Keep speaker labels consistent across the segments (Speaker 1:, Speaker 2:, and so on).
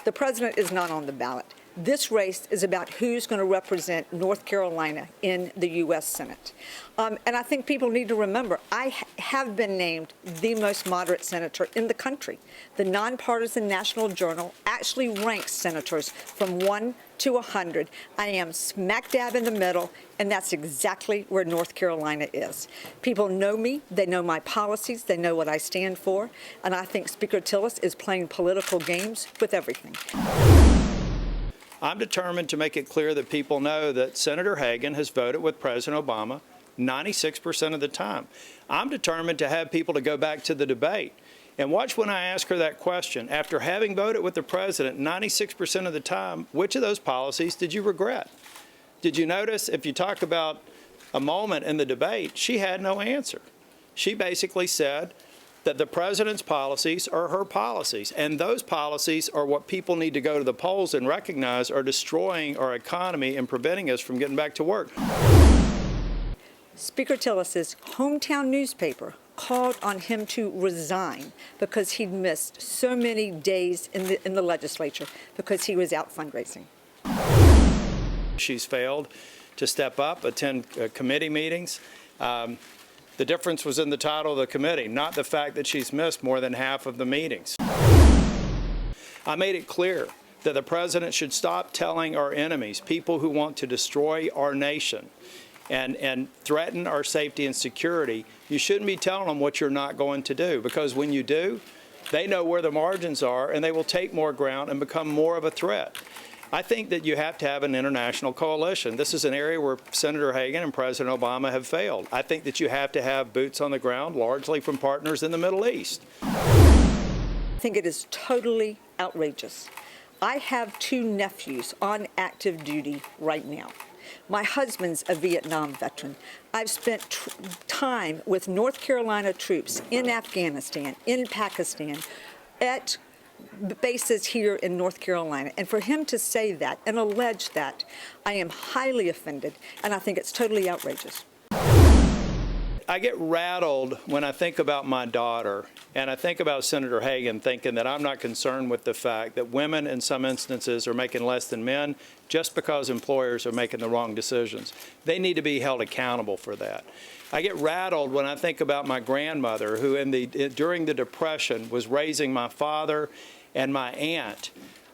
Speaker 1: The president is not on the ballot. This race is about who's going to represent North Carolina in the U.S. Senate. And I think people need to remember, I have been named the most moderate senator in the country. The nonpartisan National Journal actually ranks senators from 1 to 100. I am smack dab in the middle, and that's exactly where North Carolina is. People know me, they know my policies, they know what I stand for, and I think Speaker Tillis is playing political games with everything.
Speaker 2: I'm determined to make it clear that people know that Senator Hagan has voted with President Obama 96% of the time. I'm determined to have people to go back to the debate. And watch when I ask her that question. After having voted with the president 96% of the time, which of those policies did you regret? Did you notice if you talk about a moment in the debate, she had no answer. She basically said that the president's policies are her policies, and those policies are what people need to go to the polls and recognize are destroying our economy and preventing us from getting back to work.
Speaker 1: Speaker Tillis's hometown newspaper called on him to resign because he'd missed so many days in the legislature because he was out fundraising.
Speaker 2: She's failed to step up, attend committee meetings. The difference was in the title of the committee, not the fact that she's missed more than half of the meetings. I made it clear that the president should stop telling our enemies, people who want to destroy our nation and threaten our safety and security, you shouldn't be telling them what you're not going to do, because when you do, they know where the margins are and they will take more ground and become more of a threat. I think that you have to have an international coalition. This is an area where Senator Hagan and President Obama have failed. I think that you have to have boots on the ground, largely from partners in the Middle East.
Speaker 1: I think it is totally outrageous. I have 2 nephews on active duty right now. My husband's a Vietnam veteran. I've spent time with North Carolina troops in Afghanistan, in Pakistan, at bases here in North Carolina. And for him to say that and allege that, I am highly offended, and I think it's totally outrageous.
Speaker 2: I get rattled when I think about my daughter, and I think about Senator Hagan thinking that I'm not concerned with the fact that women in some instances are making less than men just because employers are making the wrong decisions. They need to be held accountable for that. I get rattled when I think about my grandmother, who during the Depression was raising my father and my aunt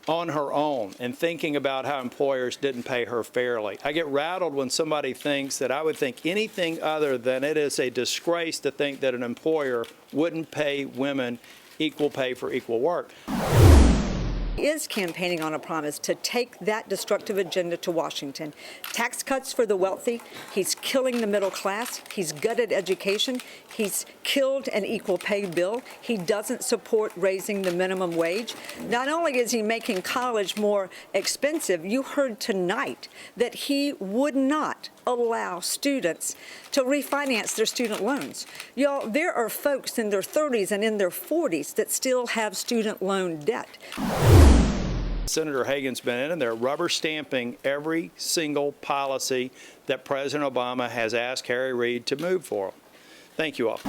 Speaker 2: on her own and thinking about how employers didn't pay her fairly. I get rattled when somebody thinks that I would think anything other than it is a disgrace to think that an employer wouldn't pay women equal pay for equal work.
Speaker 1: He is campaigning on a promise to take that destructive agenda to Washington. Tax cuts for the wealthy. He's killing the middle class. He's gutted education. He's killed an equal pay bill. He doesn't support raising the minimum wage. Not only is he making college more expensive, you heard tonight that he would not allow students to refinance their student loans. Y'all, there are folks in their 30s and in their 40s that still have student loan debt.
Speaker 2: Senator Hagan's been in there rubber stamping every single policy that President Obama has asked Harry Reid to move for him. Thank you all.